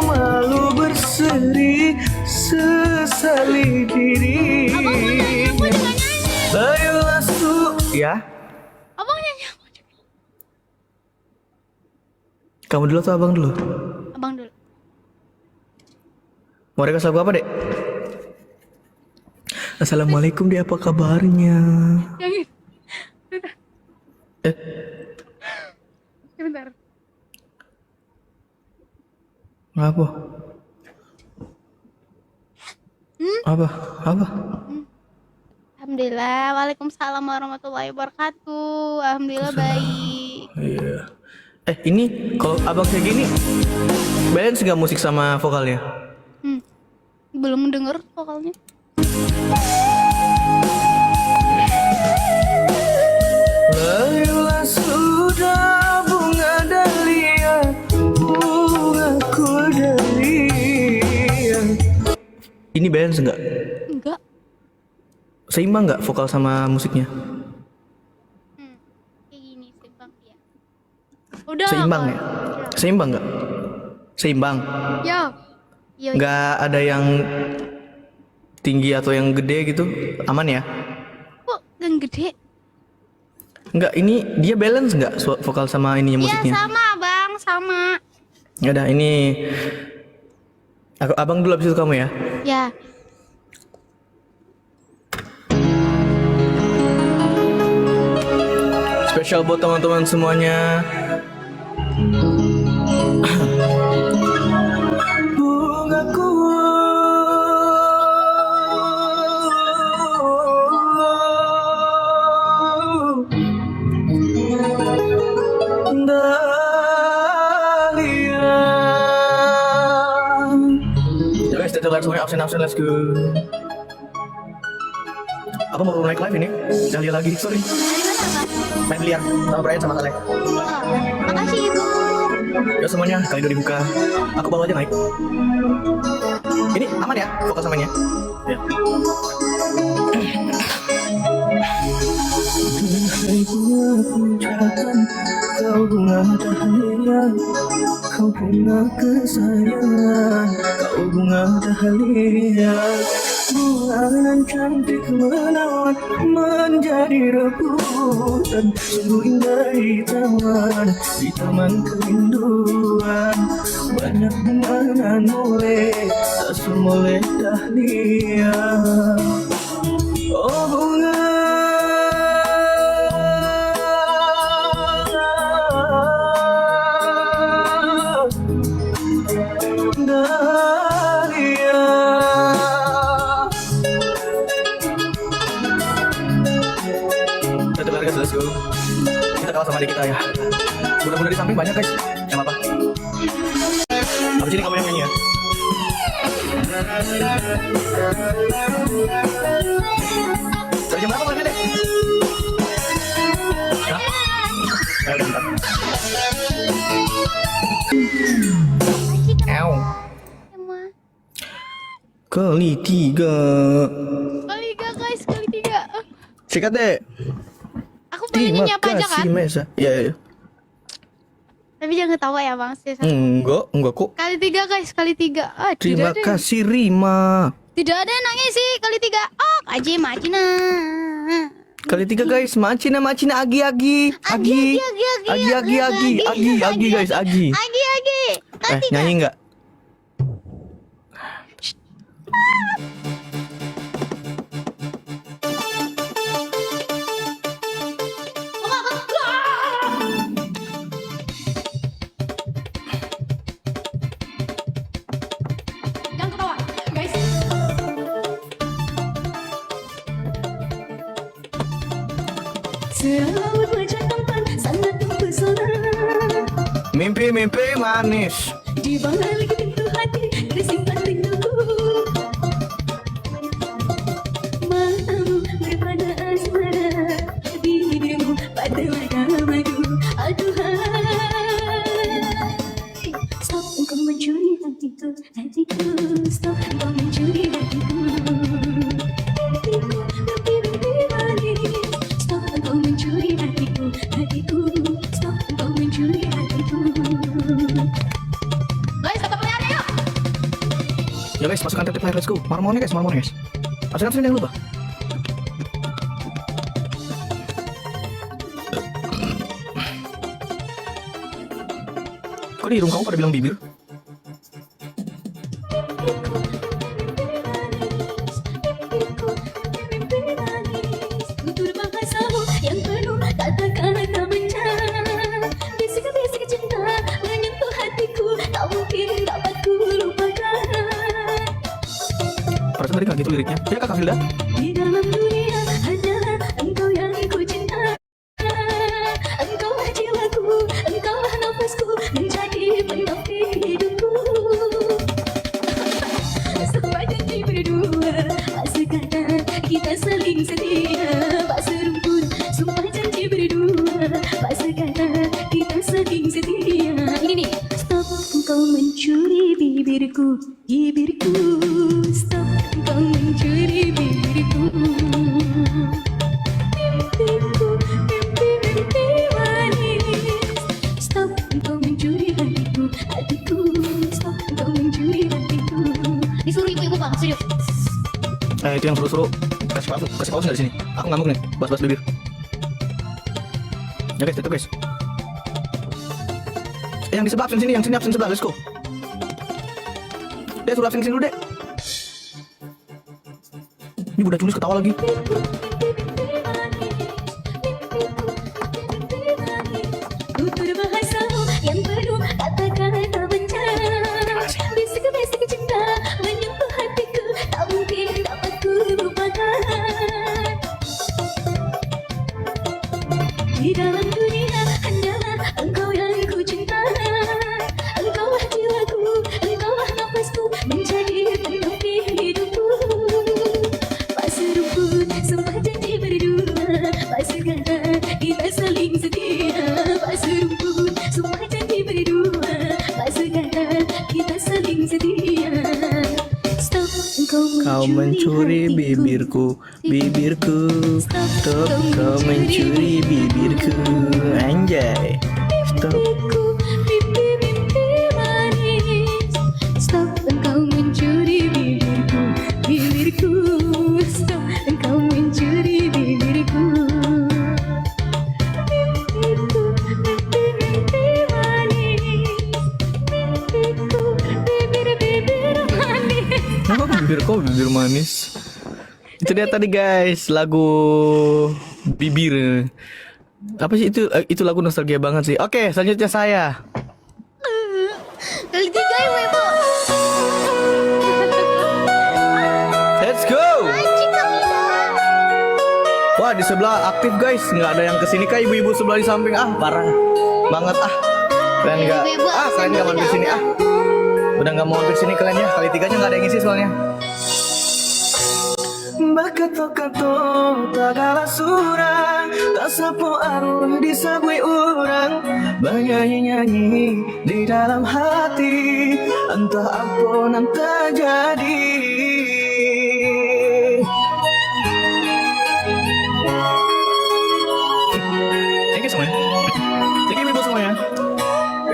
malu berseri sesali diri. Aku juga nyanyi. Baiklah ya. Abang nyanyi. Kamu dulu atau abang dulu? Abang dulu. Mau request lagu apa, Dek? Assalamualaikum, Dek, apa kabarnya? Nyanyi. Bentar. Eh, Sebentar. apa? Apa? Apa? Alhamdulillah. Waalaikumsalam warahmatullahi wabarakatuh. Alhamdulillah baik. Iya. Ini kalau abang kayak gini, balance nggak musik sama vokalnya? Belum denger vokalnya. Larilah sudah bunga dahlia, bungaku dahlia. Ini balance nggak? Enggak. Seimbang nggak vokal sama musiknya? Kayak gini seimbang ya. Udah. Seimbang ya? Seimbang nggak? Seimbang. Ya. Iya. Nggak ada yang tinggi atau yang gede gitu? Aman ya? Kok yang gede? Nggak, ini dia balance nggak vokal sama ininya Iya musiknya? sama bang, sama. Ya udah, ini abang dulu abis itu kamu ya. Ya. Spesial buat teman-teman semuanya. Bungaku dahlia. Ya guys, tetap semuanya absen, let's go. Apa mau naik live ini? Dahlia lagi, sorry. Main biliar sama Brian sama Saleh. Makasih ibu. Ya semuanya, kali udah dibuka. Aku bawa aja naik. Ini aman ya, vokal samanya? Ya. Kau bunga dahlia, kau bunga kesayangan, kau bunga dahlia. Bunga nan cantik menawan menjadi rebutan, sungguh indah di taman kerinduan. Banyak bunga nan mulai tak semoleh dahlia. Oh bunga dahlia. Satu lagi, let's go. Kita kalah sama adik kita ya. Mudah-mudahan di samping banyak guys. Yang apa? Abis ini kamu yang nyanyi ya. Dari jam berapa mulai deh? Hah? Ya udah bentar. Ew. Emang. Kali 3. Kali 3 guys, kali 3. Sikat deh. Aku pengen nyapa aja kan? Mesa. Iya. Tapi jangan ketawa ya bang. Enggak kok. Kali 3 guys, kali 3. Terima kasih Rima. Tidak ada yang nangis sih kali 3. Oh, aji macina. Kali 3 guys, macina agi guys, agi. Agi. Kali 3. Nyanyi enggak? Jangan ketawa, guys. Selalu wajah tampan sangat mempesona. Mimpi manis. Di balik pintu hati tersimpan rinduku. Matamu berpada asmara, bibirmu pada mata madu. Aduhai, stop engkau mencuri hatiku. Stop engkau mencuri hatiku. Mimpi manis. Stop engkau mencuri hatiku. Stop engkau mencuri hatiku. Guys, tetap Ya guys, masukkan tip let's go. Marmornya guys, marmornya guys. Absen jangan lupa. Kok di hidung kamu pada bilang bibir? Tutur bahasamu yang penuh kata-kata bencana. Bisik-bisik cinta menyentuh hatiku, tak mungkin dapat ku lupakan. Perasaan tadi nggak gitu liriknya. Ya Kakak Hilda. Di dalam dunia hanyalah engkau yang ku cinta. Engkaulah jiwaku, engkaulah nafasku, menjadi pendamping hidupku. Sebuah janji berdua, masa kata kita saling setia. Tak serumpun, sumpah janji berdua, masa kata kita saling setia. Ini nih, stop engkau mencuri bibirku, bibirku. Stop engkau mencuri bibirku. Mimpiku, mimpi manis. Stop engkau mencuri hatiku, hatiku. Stop engkau mencuri hatiku. Disuruh ibu-ibu bang, serius. Itu yang seru-seru. Kasih pause nggak di sini? Aku ngamuk nih, bahas-bahas bibir. Ya guys, tutup guys. Yang di sebelah absen sini, yang sini absen sebelah, let's go. Dek, suruh absen sini dulu dek. Ini Bunda Julis ketawa lagi. Tutur bahasamu yang penuh kata-kata bencana. Bisik-bisik cinta menyentuh hatiku, tak mungkin dapat ku lupakan. Di dalam dunia hanyalah engkau yang ku cinta. Engkaulah jiwaku, engkaulah nafasku, menjadi pendamping hidupku. Tak serumpun, sumpah janji berdua, masa kata kita saling setia. Tak serumpun, sumpah janji berdua, masa kata kita saling setia. Stop Kau mencuri bibirku, bibirku. Stop kau mencuri bibirku. Anjay. Stop. Mimpi manis. Stop engkau mencuri bibirku, bibirku. Stop engkau mencuri bibirku. Mimpiku, mimpi manis. Mimpiku, bibir manis. Kenapa bibir kok bibir manis? Itu dia tadi guys, lagu Bibir. Apa sih itu? Itu lagu nostalgia banget sih. Oke, selanjutnya saya. Kali tiga ibu-ibu. Let's go. Anjing Kamila. Wah, di sebelah aktif guys. Nggak ada yang kesini kah ibu-ibu sebelah di samping? Ah, parah banget ah. Kalian nggak? Ibu-ibu Ah, absen kalian nggak tapi mampir sini nggak ah. Udah nggak mau mampir sini kalian ya. Kali tiganya nggak ada yang ngisi soalnya. Bakato-kato tagala surang, tak sapo arwah disabui orang, bernyanyi-nyanyi di dalam hati, entah apa yang terjadi. Thank you semuanya. Thank you ibu semuanya.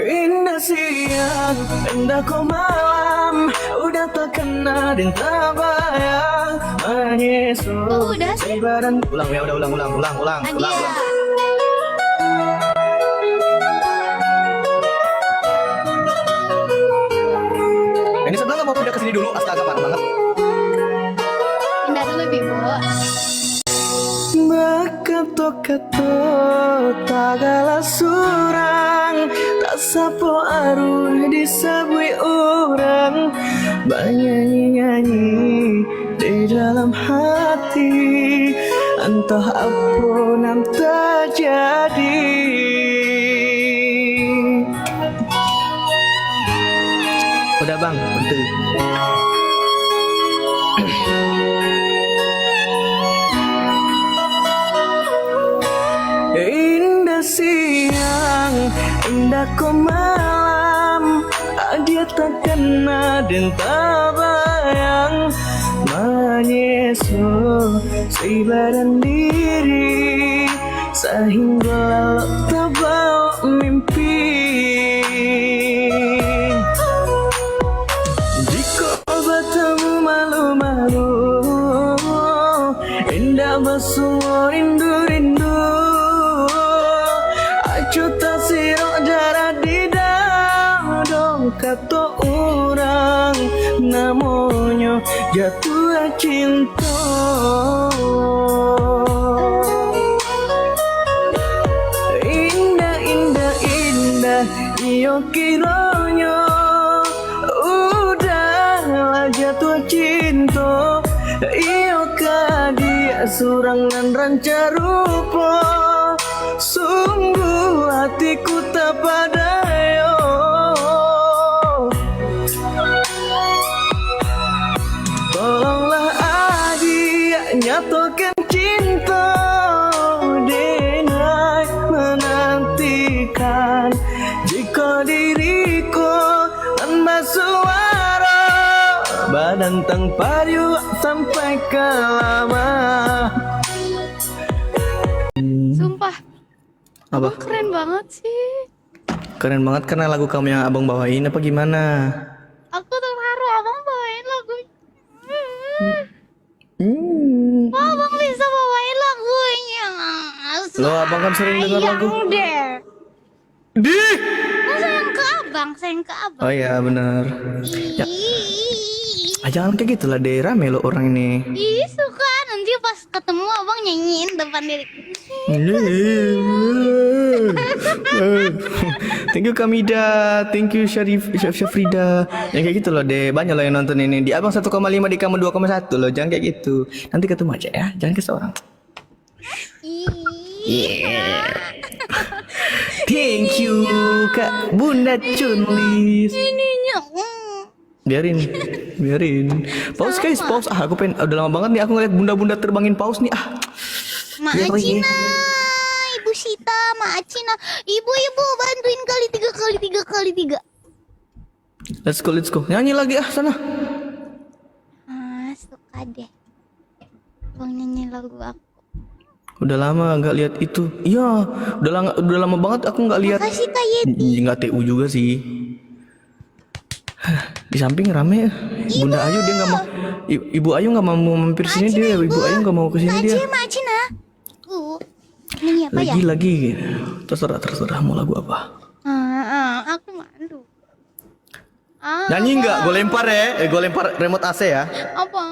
Indah siang, indah kau malam, udah tak kena dan tak bayang. Menyesu Udah sih. badan. Ulang ya, udah ulang. Nadia. Ini sebelah nggak mau pindah ke sini dulu, astaga parah banget. Pindah dulu ibu. Bakato-kato tagala surang, tak sapo aruh disabui orang, bernyanyi-nyanyi di dalam hati, entah apa yang terjadi. Udah bang, betul. Indah siang, indah kau malam, dia tak kena dan tak bayang. Menyesu si badan diri, sehingga lalu terbawa mimpi. Jika obat semua rindu-rindu. Acu tak sirok jarak di dalam kata orang namanya jatuh cinta. Indah, indah, indah, iyo kiranya udahlah jatuh cinta. Iyo dia surangan ranca rupa, sungguh hatiku tak padayo. Tolonglah adik nyatakan cinta, denai menantikan jika diriku tanpa suara, badan tanpa yuk sampai ke lama. Sumpah, Apa? keren banget sih. Keren banget karena lagu kamu yang abang bawain apa gimana? Aku terharu abang bawain lagu. Kok abang bisa bawain lagunya? Lo abang kan sering dengar lagu. Sayang deh. Di. Kan sayang ke abang, sayang ke abang. Oh iya benar. Ya. Ah, jangan kayak gitu lah deh, rame lo orang ini. Ih suka, nanti pas ketemu abang nyanyiin depan diri. Thank you Kamida, thank you Syafrida. Yang kayak gitu loh deh, banyak loh yang nonton ini. Di abang 1,5, di kamu 2,1 loh, jangan kayak gitu. Nanti ketemu aja ya, jangan ke seorang. Yeah. Thank you Kak Bunda Chunlis. Ininya. Biarin. Pause guys, pause. Ah, aku pengen, udah lama banget nih aku ngeliat bunda-bunda terbangin paus nih. Ah. Mak Biar lagi. Acina, Ibu Sita, Mak Acina, ibu bantuin kali tiga. Let's go. Nyanyi lagi ah sana. Suka deh. Bang nyanyi lagu aku. Udah lama nggak lihat itu. Iya, udah lama banget aku nggak lihat. Makasih Kak Yeti. Nggak TU juga sih. Di samping rame. Bunda Ayu dia nggak mau. Ibu Ayu nggak mau mampir sini dia. Ibu Ayu nggak mau kesini dia. Mak Acina. Nyanyi apa ya? Lagi. Terserah mau lagu apa. Aku malu. Nyanyi nggak? Gue lempar ya. Gue lempar remote AC ya. Apa?